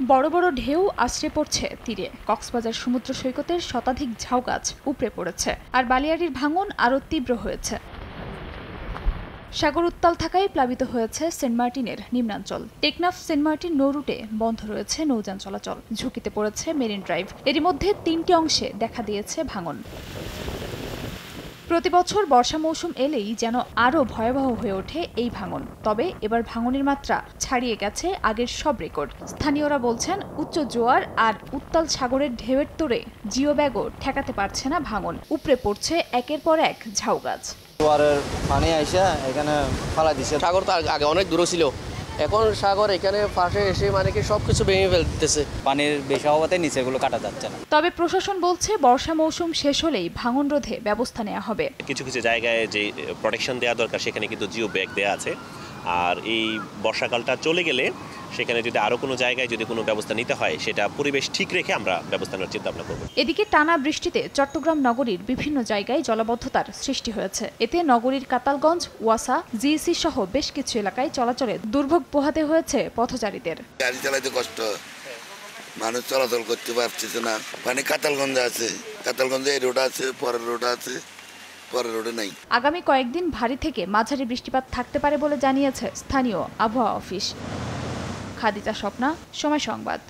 বড় বড় ঢেউ আছড়ে পড়ছে তীরে। কক্সবাজার সমুদ্র সৈকতের শতাধিক ঝাউ গাছ উপড়ে পড়েছে, আর বালিয়াড়ির ভাঙন আরও তীব্র হয়েছে। সাগর উত্তাল থাকায় প্লাবিত হয়েছে সেন্ট মার্টিনের নিম্নাঞ্চল। টেকনাফ সেন্ট মার্টিন নৌরুটে বন্ধ রয়েছে নৌযান চলাচল, ঝুঁকিতে পড়েছে মেরিন ড্রাইভ। এরই মধ্যে ৩টি অংশে দেখা দিয়েছে ভাঙন। প্রতিবছর বর্ষা মৌসুম এলেই যেন আরও ভয়াবহ হয়ে ওঠে এই ভাঙন। তবে এবার ভাঙনের মাত্রা ছাড়িয়ে গেছে আগের সব রেকর্ড। স্থানীয়রা বলছেন, উচ্চ জোয়ার আর উত্তাল সাগরের ঢেউয়ের তোড়ে জিও ব্যাগও ঠেকাতে পারছে না ভাঙন। উপড়ে পড়ছে একের পর এক ঝাউ গাছ। জোয়ারের পানি আইসা এখানে ফালা দিছে। সাগর তো আগে অনেক দূরে ছিল, এখন সাগর এখানে পাশে এসে কি সবকিছু ভেঙে ফেলতেছে। পানির বেশি হওয়াতে নিচেগুলো কাটা যাচ্ছে না। তবে প্রশাসন বলছে, বর্ষা মৌসুম শেষ হলেই ভাঙন রোধে ব্যবস্থা নেওয়া হবে। কিছু কিছু জায়গায় যে প্রোটেকশন দেওয়া দরকার সেখানে কিন্তু জিও ব্যাগ দেওয়া আছে। আর এই বর্ষাকালটা চলে গেলে সেখানে যদি আরো কোনো জায়গায় যদি কোনো ব্যবস্থা নিতে হয়, সেটা পরিবেশ ঠিক রেখে আমরা ব্যবস্থা নেওয়ার চিন্তা ভাবনা করব। এদিকে টানা বৃষ্টিতে চট্টগ্রাম নগরীর বিভিন্ন জায়গায় জলাবদ্ধতার সৃষ্টি হয়েছে। এতে নগরীর কাতালগঞ্জ, ওয়াসা, জিইসি সহ বেশ কিছু এলাকায় চলাচলে দুর্ভোগ পোহাতে হয়েছে পথচারীদের। গাড়ি চালাতে কষ্ট, মানুষ চলাচল করতে পারছে না। মানে কাতালগঞ্জে আছে, কাতালগঞ্জে এই রোড আছে, পরের রোড আছে, পরের রোডে নাই। আগামী কয়েকদিন ভারী থেকে মাঝারি বৃষ্টিপাত থাকতে পারে বলে জানিয়েছে স্থানীয় আবহাওয়া অফিস। খাদিজা স্বপ্না, সময় সংবাদ।